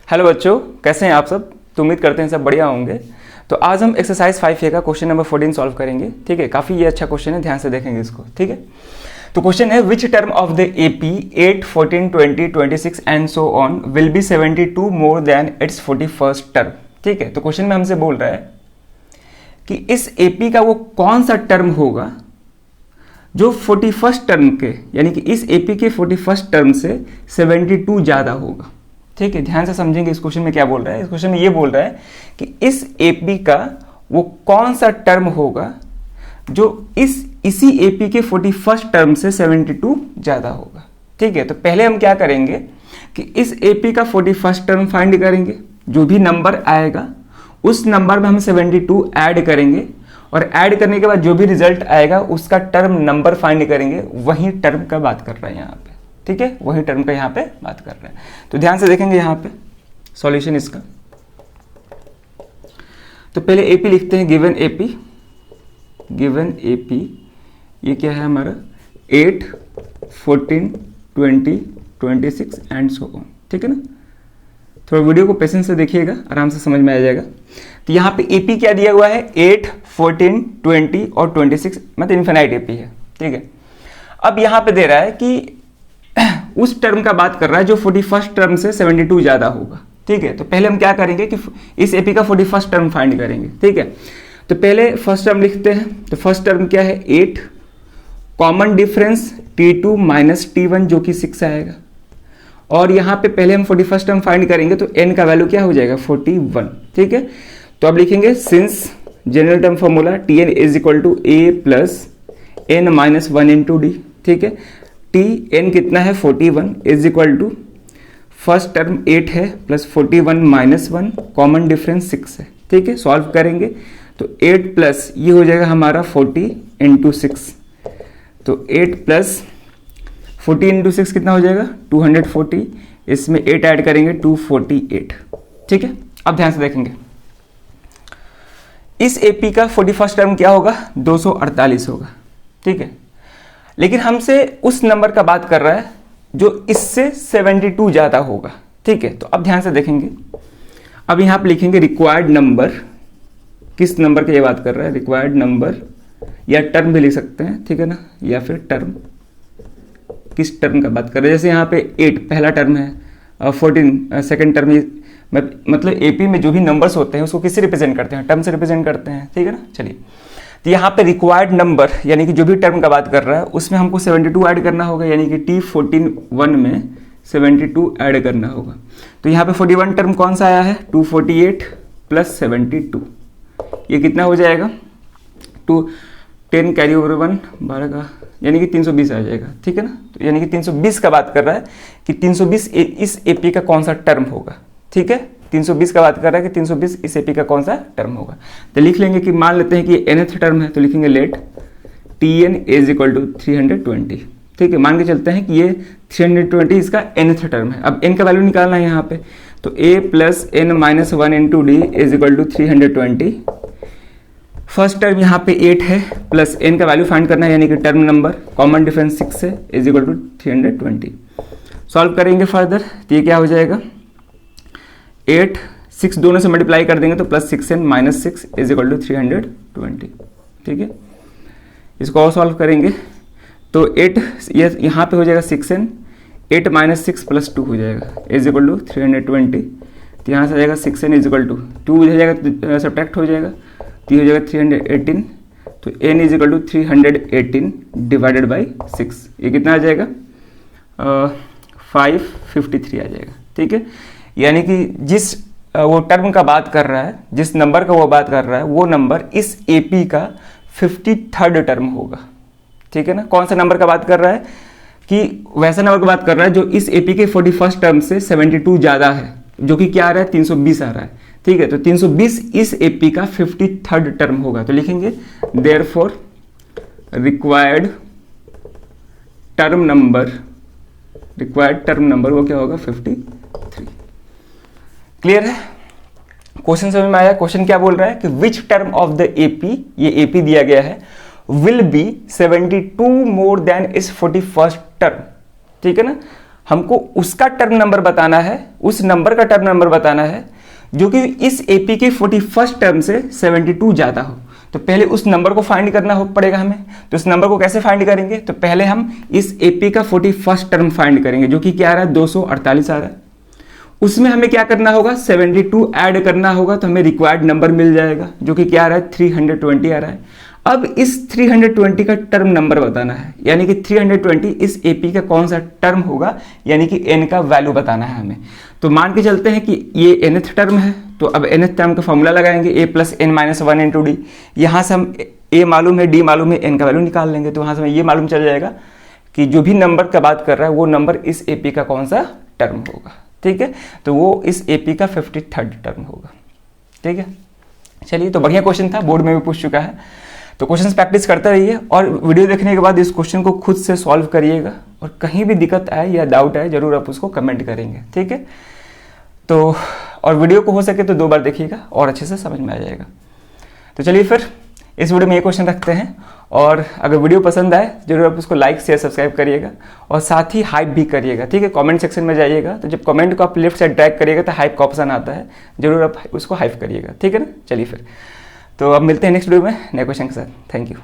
Hello बच्चों, कैसे हैं आप सब। तो उम्मीद करते हैं सब बढ़िया होंगे। तो आज हम एक्सरसाइज 5A का क्वेश्चन नंबर 14 सॉल्व करेंगे। ठीक है, काफ़ी ये अच्छा क्वेश्चन है, ध्यान से देखेंगे इसको। ठीक है, तो क्वेश्चन है which term of the AP 8, 14, 20, 26 and so on will be 72 more than it's 41st term. ठीक है, तो क्वेश्चन में हमसे बोल रहा है कि इस एपी का वो कौन सा टर्म होगा जो 41st टर्म के, यानी कि इस एपी के 41st टर्म से 72 ज़्यादा होगा। ठीक है, ध्यान से समझेंगे इस क्वेश्चन में क्या बोल रहा है। इस क्वेश्चन में ये बोल रहा है कि इस एपी का वो कौन सा टर्म होगा जो इसी एपी के 41st टर्म से 72 ज़्यादा होगा। ठीक है, तो पहले हम क्या करेंगे कि इस एपी का 41st टर्म फाइंड करेंगे। जो भी नंबर आएगा उस नंबर में हम 72 ऐड करेंगे और ऐड करने के बाद जो भी रिजल्ट आएगा उसका टर्म नंबर फाइंड करेंगे। वही टर्म का बात कर रहा है यहाँ पे। ठीक है, वही टर्म का यहाँ पे बात कर रहे हैं। तो ध्यान से देखेंगे यहाँ पे सॉल्यूशन इसका। तो पहले एपी लिखते हैं, गिवन एपी ये क्या है हमारा 8, 14, 20, 26 एंड सो ऑन। ठीक है ना, थोड़ा वीडियो को पेशेंस से देखिएगा, आराम से समझ में आ जाएगा। तो यहाँ पे एपी क्या दिया हुआ है 8, 14, 20 और 26, मतलब इनफिनाइट एपी है। ठीक है, अब यहाँ पे दे रहा है कि उस टर्म का बात कर रहा है जो 41st टर्म से 72 ज्यादा होगा। ठीक है, तो पहले हम क्या करेंगे कि इस एपी का 41st टर्म फाइंड करेंगे। ठीक है, तो पहले फर्स्ट टर्म लिखते हैं। तो फर्स्ट टर्म क्या है 8, common difference T2 minus T1 जो कि 6 आएगा। और यहाँ पे पहले हम 41st टर्म फाइंड करेंगे तो n का वैल्यू क्या हो जाएगा 41। ठीक है, तो अब लिखेंगे since general term formula Tn is equal to a plus n minus 1 into D. ठीक है, Tn कितना है 41 is equal to first term 8 है प्लस 41 माइनस 1, कॉमन डिफरेंस 6 है। ठीक है, सॉल्व करेंगे तो 8 प्लस ये हो जाएगा हमारा 40 इंटू 6। तो 8 प्लस 40 इंटू 6 कितना हो जाएगा 240। इसमें 8 ऐड करेंगे 248। ठीक है, अब ध्यान से देखेंगे इस एपी का 41st टर्म क्या होगा 248 होगा। ठीक है, लेकिन हमसे उस नंबर का बात कर रहा है जो इससे 72 ज्यादा होगा। ठीक है, तो अब ध्यान से देखेंगे। अब यहां पे लिखेंगे रिक्वायर्ड नंबर, किस नंबर की ये बात कर रहा है, रिक्वायर्ड नंबर या टर्म भी लिख सकते हैं। ठीक है ना, या फिर टर्म, किस टर्म का बात कर रहे हैं। जैसे यहाँ पे 8 पहला टर्म है, 14 सेकेंड टर्म है। मतलब एपी में जो भी नंबर्स होते हैं उसको किससे रिप्रेजेंट करते हैं, टर्म से रिप्रेजेंट करते हैं। ठीक है ना, चलिए, तो यहाँ पे रिक्वायर्ड नंबर यानी कि जो भी टर्म का बात कर रहा है उसमें हमको 72 ऐड करना होगा, यानी कि T14 में 72 ऐड करना होगा। तो यहाँ पे 41 टर्म कौन सा आया है 248 प्लस 72, ये कितना हो जाएगा 10 कैरी ओवर 1 12 का, यानी कि 320 आ जाएगा। ठीक है ना, तो यानी कि 320 का बात कर रहा है कि 320 इस एपी का कौन सा टर्म होगा। ठीक है, 320 का बात कर रहा है कि 320 इस एपी का कौन सा टर्म होगा। तो लिख लेंगे कि मान लेते हैं कि nth टर्म है, तो लिखेंगे let Tn is equal to 320। ठीक है, मान के चलते हैं कि ये 320 इसका nth टर्म है। अब n का वैल्यू निकालना है यहाँ पे, तो a plus n minus 1 into D is equal to 320। First term यहाँ पे 8 है प्लस n का वैल्यू फाइंड करना है, यानी कि टर्म नंबर, कॉमन डिफरेंस 6 है, इज इक्वल टू 320। सॉल्व करेंगे फर्दर, तो ये क्या हो जाएगा 8 6 दोनों से मल्टीप्लाई कर देंगे तो plus 6n minus 6 is equal to 320। ठीक है, इसको और सॉल्व करेंगे तो 8 ये यहाँ पे हो जाएगा 6n, 8 माइनस 6 प्लस 2 हो जाएगा इज इक्वल टू 320। तो यहाँ से आ जाएगा 6n इज इक्वल टू 2 हो जाएगा, सब्ट्रैक्ट हो जाएगा, तो ये हो जाएगा 318। तो n is equal to 318 divided by 6, ये कितना आ जाएगा 553 आ जाएगा। ठीक है, यानी कि जिस वो टर्म का बात कर रहा है, जिस नंबर का वो बात कर रहा है, वो नंबर इस एपी का 53rd टर्म होगा। ठीक है ना, कौन सा नंबर का बात कर रहा है कि वैसा नंबर की बात कर रहा है जो इस एपी के 41st टर्म से 72 ज्यादा है, जो कि क्या आ रहा है 320 आ रहा है। ठीक है, तो 320 इस एपी का 53rd टर्म होगा। तो लिखेंगे देयरफॉर रिक्वायर्ड टर्म नंबर वो क्या होगा 53। क्लियर है, क्वेश्चन समझ में आया। क्वेश्चन क्या बोल रहा है कि which term of the AP, ये एपी दिया गया है, विल बी 72 मोर देन इस 41st टर्म। ठीक है ना, हमको उसका टर्म नंबर बताना है, उस नंबर का टर्म नंबर बताना है जो कि इस एपी के 41st टर्म से 72 ज़्यादा हो। तो पहले उस नंबर को फाइंड करना हो पड़ेगा हमें। तो इस नंबर को कैसे फाइंड करेंगे, तो पहले हम इस एपी का 41st टर्म फाइंड करेंगे जो कि क्या आ रहा है 248 आ रहा है। उसमें हमें क्या करना होगा 72 ऐड करना होगा, तो हमें रिक्वायर्ड नंबर मिल जाएगा जो कि क्या आ रहा है 320 आ रहा है। अब इस 320 का टर्म नंबर बताना है, यानी कि 320 इस एपी का कौन सा टर्म होगा, यानी कि एन का वैल्यू बताना है हमें। तो मान के चलते हैं कि ये nth टर्म है, तो अब nth टर्म का फॉर्मूला लगाएंगे a plus N minus 1 into D. यहाँ से हम a मालूम है, d मालूम है, n का वैल्यू निकाल लेंगे। तो वहाँ से हमें ये मालूम चल जाएगा कि जो भी नंबर का बात कर रहा है वो नंबर इस एपी का कौन सा टर्म होगा। ठीक है, तो वो इस एपी का 53rd टर्म होगा। ठीक है, चलिए, तो बढ़िया क्वेश्चन था, बोर्ड में भी पूछ चुका है। तो क्वेश्चन प्रैक्टिस करते रहिए और वीडियो देखने के बाद इस क्वेश्चन को खुद से सॉल्व करिएगा, और कहीं भी दिक्कत आए या डाउट आए जरूर आप उसको कमेंट करेंगे। ठीक है, तो और वीडियो को हो सके तो 2 बार देखिएगा और अच्छे से समझ में आ जाएगा। तो चलिए फिर इस वीडियो में ये क्वेश्चन रखते हैं, और अगर वीडियो पसंद आए जरूर आप उसको लाइक शेयर सब्सक्राइब करिएगा, और साथ ही हाइप भी करिएगा। ठीक है, कमेंट सेक्शन में जाइएगा, तो जब कमेंट को आप लेफ्ट साइड ड्रैग करिएगा तो हाइप का ऑप्शन आता है, जरूर आप उसको हाइप करिएगा। ठीक है ना, चलिए फिर तो अब मिलते हैं नेक्स्ट वीडियो में नए क्वेश्चन के साथ। Thank you.